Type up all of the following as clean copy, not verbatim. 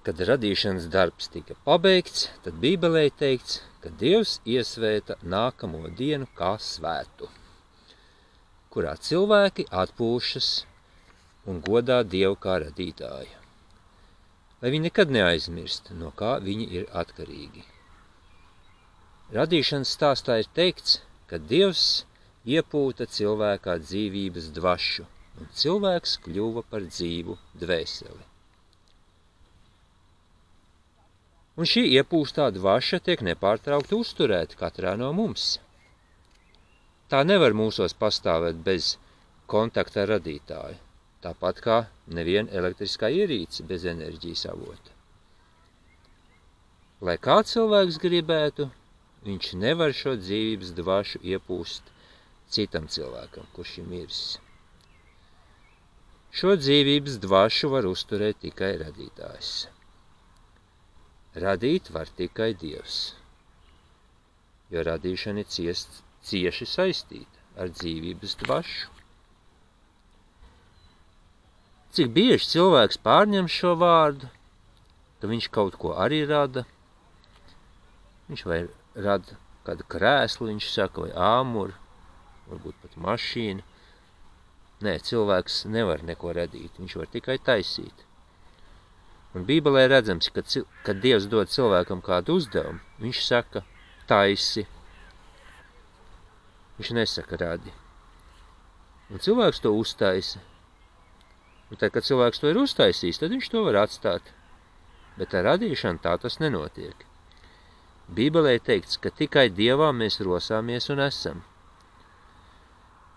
Kad radīšanas darbs tika pabeigts, tad Bībelē teikts, ka Dievs iesvēta nākamo dienu kā svētu, kurā cilvēki atpūšas un godā Dievu kā radītāju, lai viņi nekad neaizmirst, no kā viņi ir atkarīgi. Radīšanas stāstā ir teikts, ka Dievs iepūta cilvēkā dzīvības dvašu, un cilvēks kļuva par dzīvu dvēseli. Un šī iepūstā dvaša tiek nepārtraukti uzturēta katrā no mums. Tā nevar mūsos pastāvēt bez kontakta ar radītāju, tāpat kā neviena elektriskā ierīce bez enerģijas avota. Lai kā cilvēks gribētu, viņš nevar šo dzīvības dvašu iepūst citam cilvēkam, kurš ir miris. Šo dzīvības dvašu var uzturēt tikai radītājs. Radīt var tikai Dievs, jo radīšana ir cieši saistīta ar dzīvības dvašu. Cik bieži cilvēks pārņem šo vārdu, ka viņš kaut ko arī rada, viņš vai rada kādu krēslu, viņš saka, vai āmuru, varbūt pat mašīnu. Nē, cilvēks nevar neko radīt, viņš var tikai taisīt. Un Bībelē redzams, ka, kad Dievs dod cilvēkam kādu uzdevumu, viņš saka, taisi. Viņš nesaka radi. Un cilvēks to uztaisa. Un tad, kad cilvēks to ir uztaisījis, tad viņš to var atstāt. Bet ar radīšanu tā tas nenotiek. Bībelē teikts, ka tikai Dievā mēs rosāmies un esam.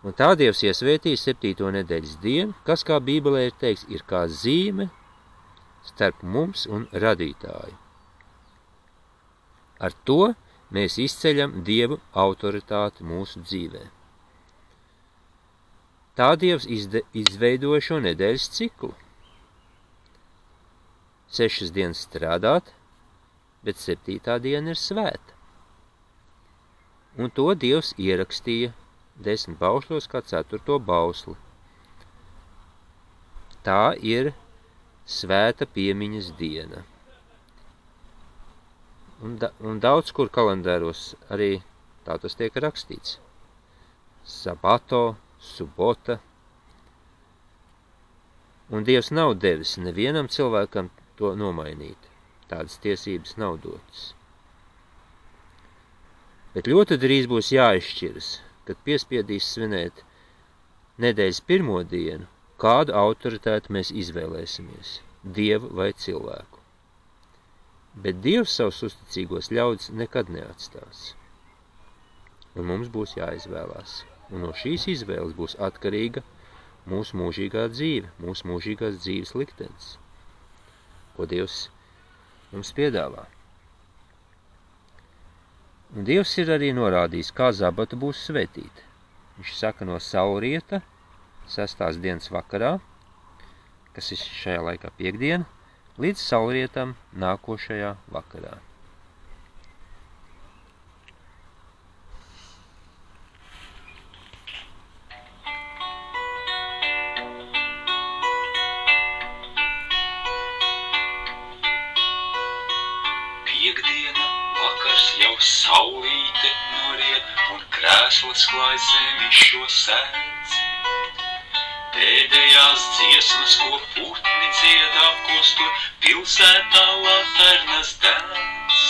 Un tā Dievs iesvētīja 7. nedēļas dienu, kas, kā Bībelē ir teikts, ir kā zīme starp mums un radītāju. Ar to mēs izceļam Dievu autoritāti mūsu dzīvē. Tā Dievs izveidoja šo nedēļas ciklu. 6 dienas strādāt, bet 7. diena ir svēta. Un to Dievs ierakstīja 10 bauslos kā 4. bausli. Tā ir svēta piemiņas diena. Un daudz kur kalendāros arī tā tas tiek rakstīts. Sabato, subota. Un Dievs nav devis nevienam cilvēkam to nomainīt. Tādas tiesības nav dotas. Bet ļoti drīz būs jāizšķiras, kad piespiedīs svinēt nedēļas 1. dienu, kādu autoritāti mēs izvēlēsimies, Dievu vai cilvēku. Bet Dievs savus uzticīgos ļaudis nekad neatstās. Un mums būs jāizvēlās. Un no šīs izvēles būs atkarīga mūsu mūžīgā dzīve, mūsu mūžīgās dzīves liktenis, ko Dievs mums piedāvā. Un Dievs ir arī norādījis, kā zabata būs svētīta. Viņš saka no saulrieta 6. dienas vakarā, kas ir šajā laikā piekdiena, līdz saulrietam nākošajā vakarā. Piekdiena, vakars jau saulīte noriet, un krēsls klāj zemi šo sēdz. Pēdējās dziesmas, ko putni dziedā, kostur pilsētā laternas dēns.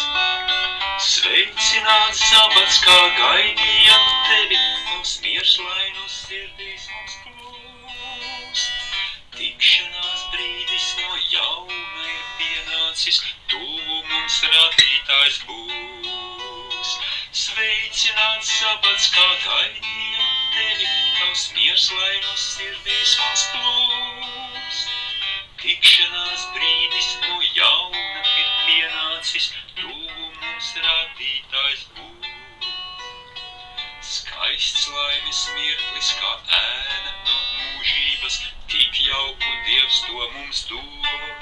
Sveicināts sabats, kā gaidījām tevi, mums miers, lai no sirdīs mums plūst. Tikšanās brīdis no jauna ir pienācis, tuvu mums radītājs būs. Sveicināts sabats, kā gaidījām tevi, tavs miers, lai no sirdīs mums plūst. Tikšanās brīdis no jauna ir pienācis, tuvu mums radītājs būs. Skaists laimes mirklis, kā ēna no mūžības, tik jauku Dievs to mums dod.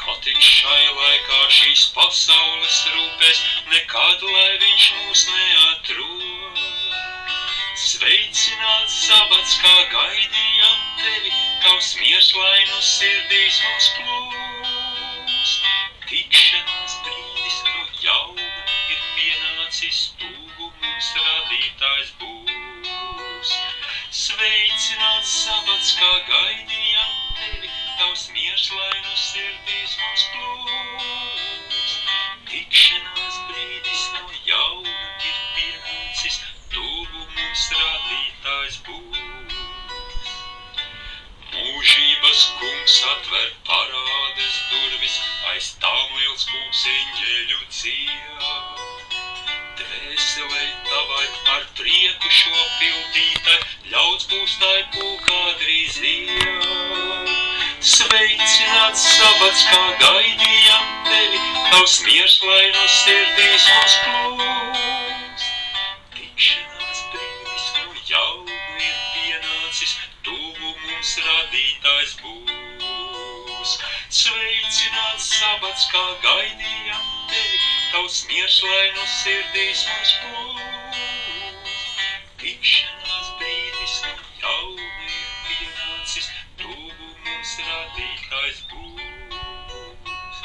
Katiņš šai laikā šīs pasaules rūpēs, nekad lai viņš mūs neatrod. Sveicināts sabats, kā gaidījām tevi, tavs miers, lai no sirdīs mums plūst. būs, tikšanās brīdis no jauna ir pienācis, tuvu mums radītājs būs. Sveicināts sabats, kā gaidījām tevi, tavs miers, lai no sirdīs mums plūs. Tikšanās brīdis no jauna ir pienācis, tuvu mums radītājs būs. Mūžības kungs atver parādes durvis, aiz tām liels pūks eņģeļu dzied. Dvēselē tavai ar prieku šo pildītai, ļauds būs tai pūkā drīz iet. Sveicināts sabats, kā gaidījām tevi, tavs miers, lai no sirdīs mums plūs. Tikšanās brīdis no jauna ir pienācis, tuvu mums radītājs būs. Sveicināts sabats, kā gaidījām tevi, tavs miers, lai no sirdīs mums plūs. Tikšanās brīdis no jauna ir pienācis, tuvu mums radītājs būs.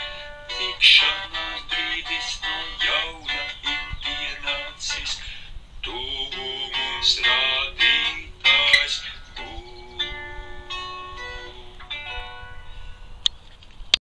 Tikšanās brīdis no jauna ir pienācis, tuvu mums radītājs būs.